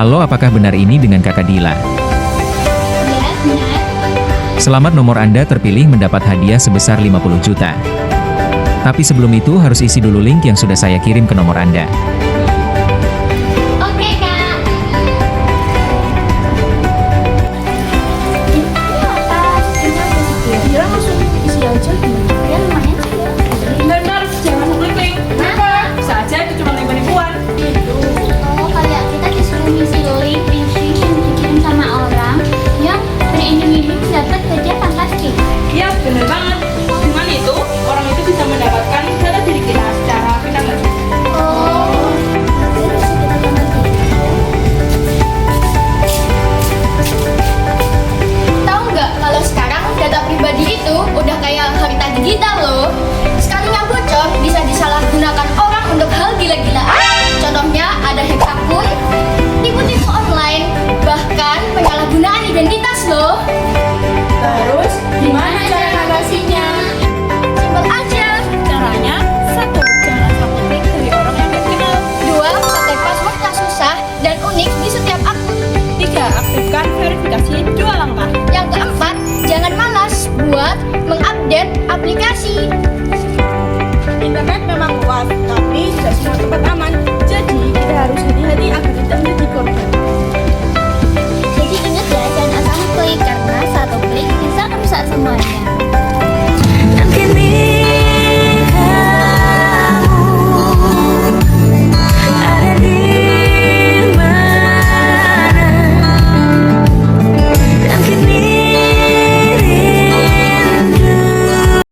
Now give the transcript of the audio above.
Halo, apakah benar ini dengan Kakak Dila? Ya, benar. Selamat, nomor Anda terpilih mendapat hadiah sebesar 50 juta. Tapi sebelum itu harus isi dulu link yang sudah saya kirim ke nomor Anda. Oke, Kak. Ini apa? Ini apa sih? Dia langsung isi aja gimana? Ya lumayan sih ya. Benar, jangan langsung klik. Kenapa? Bisa aja itu cuma penipuan. Oh, kayak kita disuruh ngisi link phishing yang dikirim sama orang yang beriming-iming dapat hadiah fantastis. Iya, benar banget. Dengan itu, orang itu bisa mendapatkan data diri kita secara kita nggak cukup. Oh, terus kita banget Tahu nggak kalau sekarang data pribadi itu udah kayak harta digital loh. Sekalinya bocor bisa disalahgunakan orang untuk hal gila-gilaan. Contohnya ada hack akun, tipu-tipu online, bahkan penyalahgunaan identitas loh. Terus, gimana cara ngatasinya? Simpel aja. Caranya, 1. Jangan asal klik dari orang yang nggak kenal. 2. Pakai password yang susah dan unik di setiap akun. 3. Aktifkan verifikasi 2 langkah. Yang keempat, jangan malas buat mengupdate aplikasi.